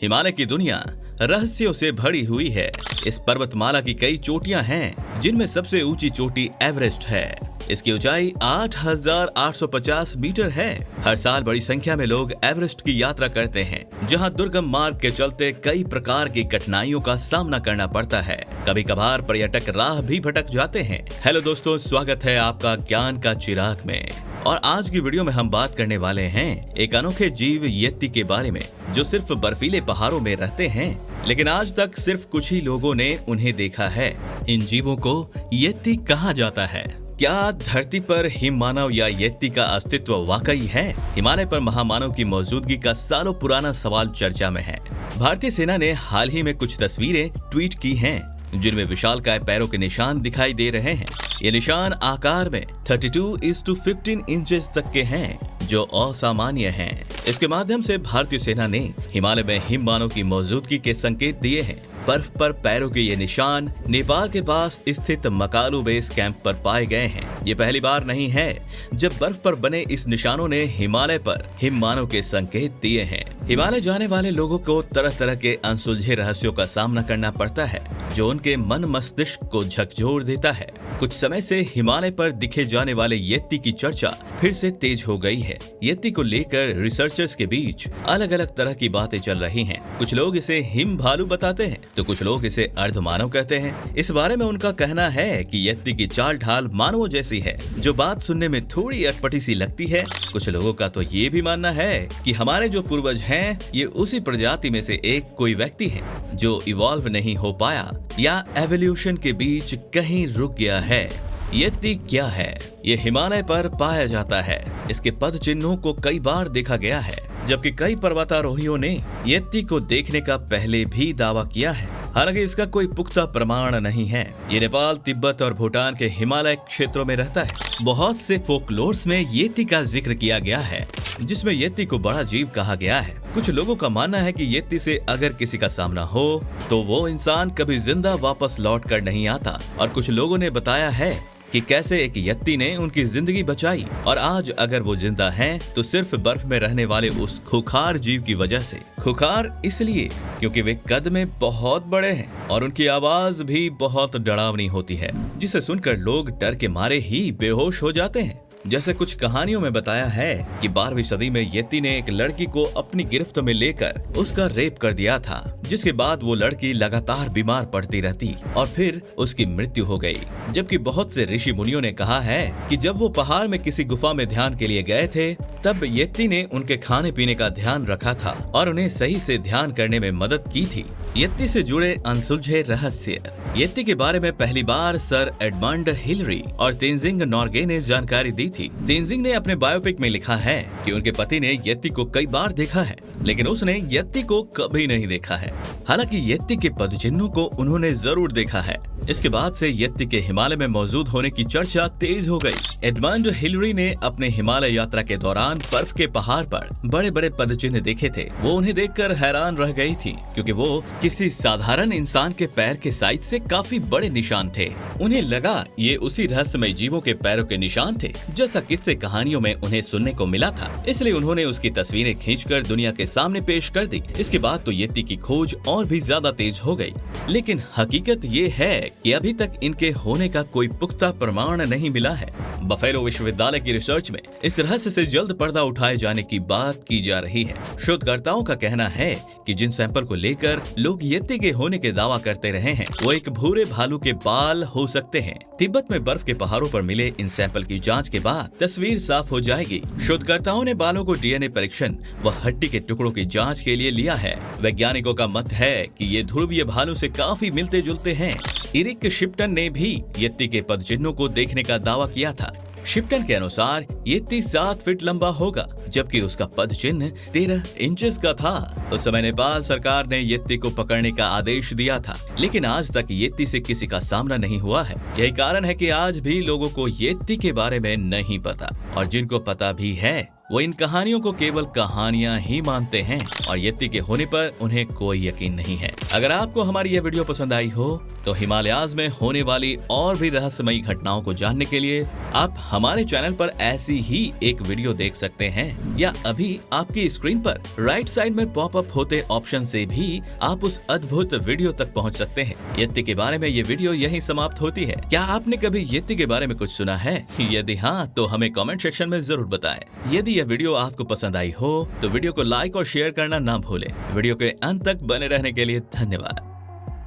हिमालय की दुनिया रहस्यों से भरी हुई है। इस पर्वतमाला की कई चोटियां हैं, जिनमें सबसे ऊंची चोटी एवरेस्ट है। इसकी ऊंचाई 8,850 मीटर है। हर साल बड़ी संख्या में लोग एवरेस्ट की यात्रा करते हैं, जहां दुर्गम मार्ग के चलते कई प्रकार की कठिनाइयों का सामना करना पड़ता है। कभी कभार पर्यटक राह भी भटक जाते हैं। हेलो दोस्तों, स्वागत है आपका ज्ञान का चिराग में। और आज की वीडियो में हम बात करने वाले हैं एक अनोखे जीव येत्ती के बारे में, जो सिर्फ बर्फीले पहाड़ों में रहते हैं, लेकिन आज तक सिर्फ कुछ ही लोगों ने उन्हें देखा है। इन जीवों को येत्ती कहा जाता है। क्या धरती पर हिम मानव या येत्ती का अस्तित्व वाकई है? हिमालय पर महामानव की मौजूदगी का सालों पुराना सवाल चर्चा में है। भारतीय सेना ने हाल ही में कुछ तस्वीरें ट्वीट की हैं, जिनमें विशालकाय पैरों के निशान दिखाई दे रहे हैं। ये निशान आकार में 32:15 इंचेस तक के हैं, जो असामान्य हैं। इसके माध्यम से भारतीय सेना ने हिमालय में हिम मानव की मौजूदगी के संकेत दिए हैं। बर्फ पर पैरों के ये निशान नेपाल के पास स्थित मकालू बेस कैंप पर पाए गए हैं। ये पहली बार नहीं है जब बर्फ पर बने इस निशानों ने हिमालय पर हिम मानव के संकेत दिए हैं। हिमालय जाने वाले लोगों को तरह तरह के अनसुलझे रहस्यों का सामना करना पड़ता है, जो उनके मन मस्तिष्क को झकझोर देता है। कुछ समय से हिमालय पर दिखे जाने वाले येत्ती की चर्चा फिर से तेज हो गई है। येत्ती को लेकर रिसर्चर्स के बीच अलग अलग तरह की बातें चल रही हैं। कुछ लोग इसे हिम भालू बताते हैं, तो कुछ लोग इसे अर्धमानव कहते हैं। इस बारे में उनका कहना है कि येत्ती की चाल ढाल मानवों जैसी है, जो बात सुनने में थोड़ी अटपटी सी लगती है। कुछ लोगों का तो ये भी मानना है कि हमारे जो पूर्वज हैं, ये उसी प्रजाति में से एक कोई व्यक्ति है, जो इवॉल्व नहीं हो पाया या एवोल्यूशन के बीच कहीं रुक गया है। येत्ती क्या है? ये हिमालय पर पाया जाता है। इसके पद चिन्हों को कई बार देखा गया है, जबकि कई पर्वतारोहियों ने येत्ती को देखने का पहले भी दावा किया है। हालांकि इसका कोई पुख्ता प्रमाण नहीं है। ये नेपाल, तिब्बत और भूटान के हिमालय क्षेत्रों में रहता है। बहुत से फोकलोर्स में येत्ती का जिक्र किया गया है, जिसमें येत्ती को बड़ा जीव कहा गया है। कुछ लोगों का मानना है कि येत्ती से अगर किसी का सामना हो, तो वो इंसान कभी जिंदा वापस लौट कर नहीं आता। और कुछ लोगों ने बताया है कि कैसे एक येत्ती ने उनकी जिंदगी बचाई, और आज अगर वो जिंदा हैं, तो सिर्फ बर्फ में रहने वाले उस खूंखार जीव की वजह से। खूंखार इसलिए क्योंकि वे कद में बहुत बड़े हैं और उनकी आवाज भी बहुत डरावनी होती है, जिसे सुनकर लोग डर के मारे ही बेहोश हो जाते हैं। जैसे कुछ कहानियों में बताया है कि 12वीं सदी में येत्ती ने एक लड़की को अपनी गिरफ्त में लेकर उसका रेप कर दिया था, जिसके बाद वो लड़की लगातार बीमार पड़ती रहती और फिर उसकी मृत्यु हो गई। जबकि बहुत से ऋषि मुनियों ने कहा है कि जब वो पहाड़ में किसी गुफा में ध्यान के लिए गए थे, तब येत्ती ने उनके खाने पीने का ध्यान रखा था और उन्हें सही से ध्यान करने में मदद की थी। येत्ती से जुड़े अनसुलझे रहस्य। येत्ती के बारे में पहली बार सर एडमंड हिलरी और तेनजिंग नोर्गे ने जानकारी दी थी। तेनजिंग ने अपने बायोपिक में लिखा है कि उनके पति ने येत्ती को कई बार देखा है, लेकिन उसने येत्ती को कभी नहीं देखा है। हालांकि येत्ती के पदचिन्हों को उन्होंने जरूर देखा है। इसके बाद से येत्ती के हिमालय में मौजूद होने की चर्चा तेज हो गई। एडमंड हिलरी ने अपने हिमालय यात्रा के दौरान बर्फ के पहाड़ पर बड़े बड़े पदचिन्ह देखे थे। वो उन्हें देखकर हैरान रह गई थी, क्योंकि वो किसी साधारण इंसान के पैर के साइज से काफी बड़े निशान थे। उन्हें लगा ये उसी रहस्यमय जीवों के पैरों के निशान थे, जैसा किस्से कहानियों में उन्हें सुनने को मिला था। इसलिए उन्होंने उसकी तस्वीरें खींचकर दुनिया के सामने पेश कर दी। इसके बाद तो येत्ती की खोज और भी ज्यादा तेज हो गई। लेकिन हकीकत ये है कि अभी तक इनके होने का कोई पुख्ता प्रमाण नहीं मिला है। बफेलो विश्वविद्यालय की रिसर्च में इस रहस्य से जल्द पर्दा उठाए जाने की बात की जा रही है। शोधकर्ताओं का कहना है कि जिन सैंपल को लेकर लोग येत्ती के होने के दावा करते रहे हैं, वो एक भूरे भालू के बाल हो सकते हैं। तिब्बत में बर्फ के पहाड़ों पर मिले इन सैंपल की जांच के बाद तस्वीर साफ हो जाएगी। शोधकर्ताओं ने बालों को डीएनए परीक्षण व हड्डी के टुकड़ों की जांच के लिए लिया है। वैज्ञानिकों का मत है कि ये ध्रुवीय भालू से काफी मिलते जुलते हैं। इरिक शिप्टन ने भी येत्ती के पदचिन्हों को देखने का दावा किया था। शिप्टन के अनुसार येत्ती 7 फीट लंबा होगा, जबकि उसका पद चिन्ह 13 इंचेस का था। उस समय नेपाल सरकार ने येत्ती को पकड़ने का आदेश दिया था, लेकिन आज तक येत्ती से किसी का सामना नहीं हुआ है। यही कारण है कि आज भी लोगों को येत्ती के बारे में नहीं पता, और जिनको पता भी है वो इन कहानियों को केवल कहानियां ही मानते हैं और यति के होने पर उन्हें कोई यकीन नहीं है। अगर आपको हमारी यह वीडियो पसंद आई हो तो हिमालयाज में होने वाली और भी रहस्यमयी घटनाओं को जानने के लिए आप हमारे चैनल पर ऐसी ही एक वीडियो देख सकते हैं, या अभी आपकी स्क्रीन पर राइट साइड में पॉपअप होते ऑप्शन से भी आप उस अद्भुत वीडियो तक पहुंच सकते हैं। यति के बारे में ये वीडियो यहीं समाप्त होती है। क्या आपने कभी यति के बारे में कुछ सुना है? यदि हाँ तो हमें कमेंट सेक्शन में जरूर बताएं। यदि यह वीडियो आपको पसंद आई हो तो वीडियो को लाइक और शेयर करना ना भूलें। वीडियो के अंत तक बने रहने के लिए धन्यवाद।